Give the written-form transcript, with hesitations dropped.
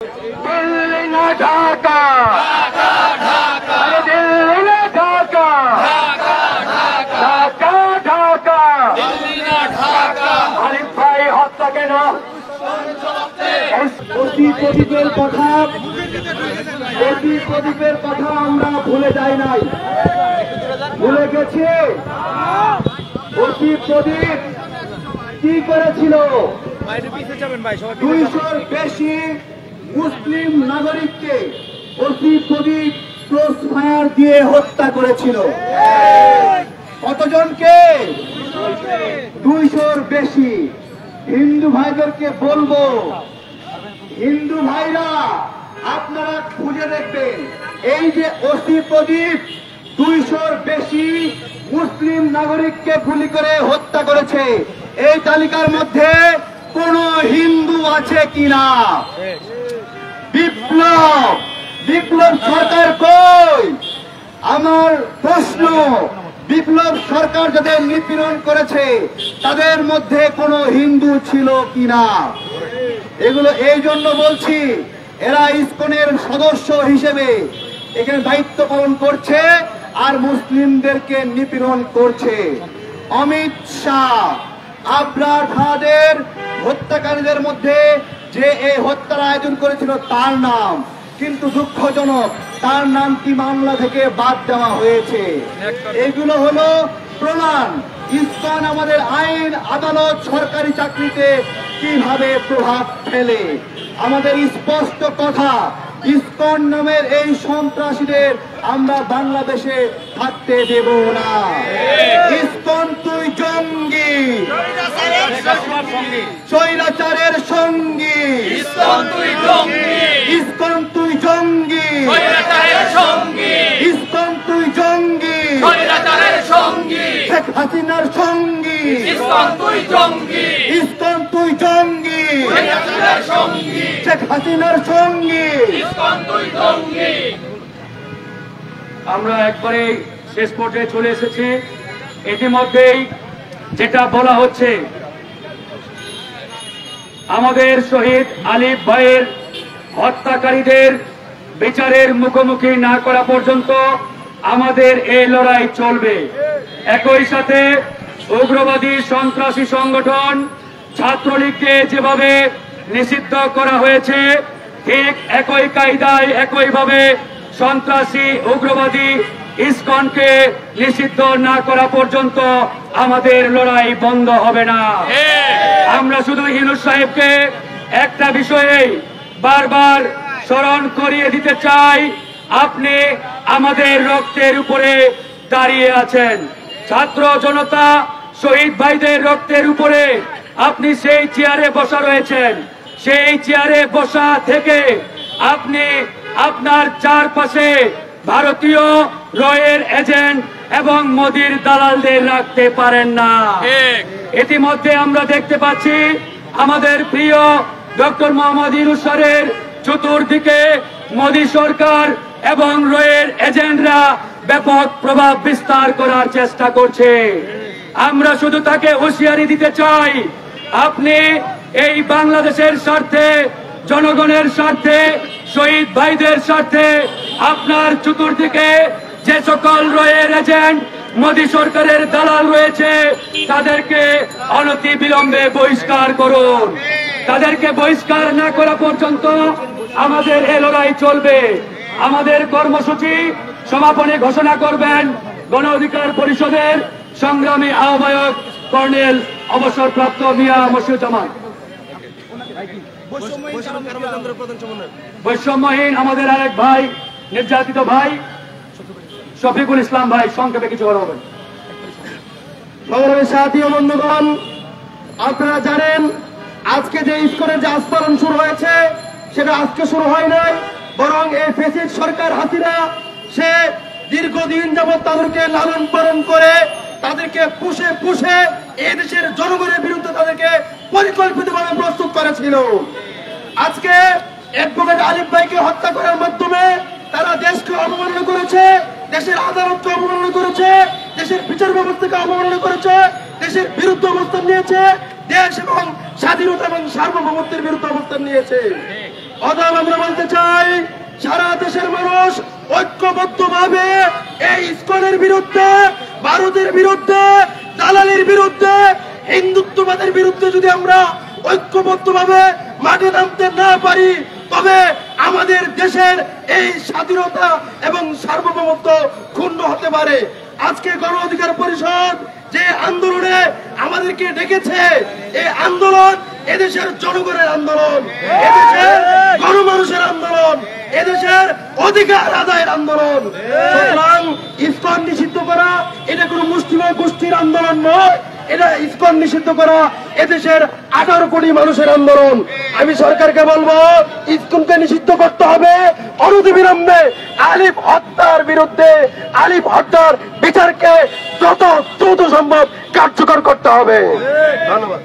दिल्ली ना ढाका, अरे दिल्ली ना ढाका, ढाका ढाका, আরিফ ভাই হত্যা কেন? প্রদীপের কথা আমরা ভুলে যাই নাই, ভুলে গেছি। প্রদীপ কি করেছিল? 200-র বেশি মুসলিম নাগরিককে প্রদীপ ক্রস ফায়ার দিয়ে হত্যা করেছিল। কতজনকে? 200-র বেশি। হিন্দু ভাইদেরকে বলবো, হিন্দু ভাইরা আপনারা খুঁজে দেখবেন, এই যে প্রদীপ 200-র বেশি মুসলিম নাগরিককে গুলি করে হত্যা করেছে, এই তালিকার মধ্যে কোন হিন্দু আছে কিনা? বিপ্লব সরকার কই? আমার প্রশ্ন, বিপ্লব সরকার যাদের নিপীড়ন করেছে তাদের মধ্যে কোন হিন্দু ছিল কিনা? এগুলো এই জন্য বলছি, এরা ইসকনের সদস্য হিসেবে এখানে দায়িত্ব পালন করছে আর মুসলিমদেরকে নিপীড়ন করছে। অমিত শাহ আবরার ফাদের হত্যাকারীদের মধ্যে যে এই হত্যার আয়োজন করেছিল তার নাম, কিন্তু দুঃখজনক তার নামটি মামলা থেকে বাদ দেওয়া হয়েছে। এগুলো হলো প্রমাণ ইসকন আমাদের আইন, আদালত, সরকারি চাকরিতে কিভাবে প্রভাব ফেলে। আমাদের স্পষ্ট কথা, ইসকন নামের এই সন্ত্রাসীদের আমরা বাংলাদেশে থাকতে দেব না। ইসকন তুই জঙ্গি, স্বৈরাচারের সঙ্গী। ইসকন তুই জঙ্গি, ইসকন তুই জঙ্গি, ইসকন তুই জঙ্গি, শেখ হাসিনার সঙ্গী। ইসকন তুই জঙ্গি, ইসকন তুই জঙ্গি, শেখ হাসিনার সঙ্গী। আমরা একবারে শেষ পর্যায়ে চলে এসেছি। ইতিমধ্যেই যেটা বলা হচ্ছে, আমাদের শহীদ আলিফ ভাইয়ের হত্যাকারীদের বিচারের মুখোমুখি না করা পর্যন্ত আমাদের এই লড়াই চলবে। একই সাথে উগ্রবাদী সন্ত্রাসী সংগঠন ছাত্রলীগকে যেভাবে নিষিদ্ধ করা হয়েছে, ঠিক একই কায়দায় একইভাবে সন্ত্রাসী উগ্রবাদী ইসকনকে নিষিদ্ধ না করা পর্যন্ত আমাদের লড়াই বন্ধ হবে না। আমরা শুধু ইউনূস সাহেবকে একটা বিষয়ে বারবার স্মরণ করিয়ে দিতে চাই, আপনি আমাদের রক্তের উপরে দাঁড়িয়ে আছেন। ছাত্র জনতা শহীদ ভাইদের রক্তের উপরে আপনি সেই চেয়ারে বসা রয়েছেন। সেই চেয়ারে বসা থেকে আপনি আপনার চারপাশে ভারতীয় রয়ের এজেন্ট এবং মোদির দালালদের রাখতে পারেন না। ইতিমধ্যে আমরা দেখতে পাচ্ছি আমাদের প্রিয় ডক্টর মোহাম্মদ ইউনূস স্যারের চতুর্দিকে মোদি সরকার এবং রয়ের এজেন্টরা ব্যাপক প্রভাব বিস্তার করার চেষ্টা করছে। আমরা শুধু তাকে হুঁশিয়ারি দিতে চাই, আপনি এই বাংলাদেশের স্বার্থে, জনগণের স্বার্থে, শহীদ ভাইদের স্বার্থে আপনার চতুর্দিকে যে সকল রয়ের এজেন্ট, মোদি সরকারের দালাল রয়েছে তাদেরকে অনতি বিলম্বে বহিষ্কার করুন। তাদেরকে বহিষ্কার না করা পর্যন্ত আমাদের এই লড়াই চলবে। আমাদের কর্মসূচি সমাপনী ঘোষণা করবেন গণ অধিকার পরিষদের সংগ্রামী আহ্বায়ক কর্নেল অবসরপ্রাপ্ত মিয়া মশিউজ্জামান। বৈষম্যহীন আমাদের আরেক ভাই, নির্যাতিত ভাই শফিকুল ইসলাম ভাই, সংক্ষেপে কিছু বলবেন। সংগ্রামী সাথী ও বন্ধুগণ, আপনারা জানেন আজকে যে ইসকনের যে আস্ফালন শুরু হয়েছে সেটা আজকে শুরু হয় নাই, বরং এই ফ্যাসিস্ট সরকার হাসিনা সে দীর্ঘদিন যাবৎ তাদেরকে লালন পালন করে, তাদেরকে পুষে এই দেশের জনগণের বিরুদ্ধে তাদেরকে পরিকল্পিতভাবে প্রস্তুত করেছিল। আজকে অ্যাডভোকেট আলিফ ভাইকে হত্যা করার মাধ্যমে তারা দেশকে অবমাননা করেছে, দেশের আদালতকে অবমাননা করেছে, দেশের বিচার ব্যবস্থাকে অবমাননা করেছে, দেশের বিরুদ্ধে অবস্থান নিয়েছে, দেশ এবং স্বাধীনতা এবং সার্বভৌমত্বের বিরুদ্ধে অবস্থান নিয়েছে। অতএব আমরা বলতে চাই, সারা দেশের মানুষ ঐক্যবদ্ধভাবে এই ইসকনের বিরুদ্ধে, ভারতের বিরুদ্ধে, দালালির বিরুদ্ধে, হিন্দুত্ববাদের বিরুদ্ধে যদি আমরা ঐক্যবদ্ধভাবে মাঠে নামতে না পারি, তবে আমাদের দেশের এই স্বাধীনতা এবং সার্বভৌমত্ব ক্ষুণ্ণ হতে পারে। আজকে গণ অধিকার পরিষদ যে আন্দোলনে আমাদেরকে ডেকেছে, এই আন্দোলন এদেশের জনগণের আন্দোলন, এদেশের গণমানুষের আন্দোলন, এদেশের অধিকার আদায়ের আন্দোলন। সুতরাং ইসকন নিষিদ্ধ করা এটা কোনো মুসলিম গোষ্ঠীর আন্দোলন নয়, এটা ইসকন নিষিদ্ধ করা এদেশের 18 কোটি মানুষের আন্দোলন। আমি সরকারকে বলবো, ইসকনকে নিষিদ্ধ করতে হবে অনতিবিলম্বে। আলিফ হত্যার বিরুদ্ধে, আলিফ হত্যার বিচারকে যত দ্রুত সম্ভব কার্যকর করতে হবে। ধন্যবাদ।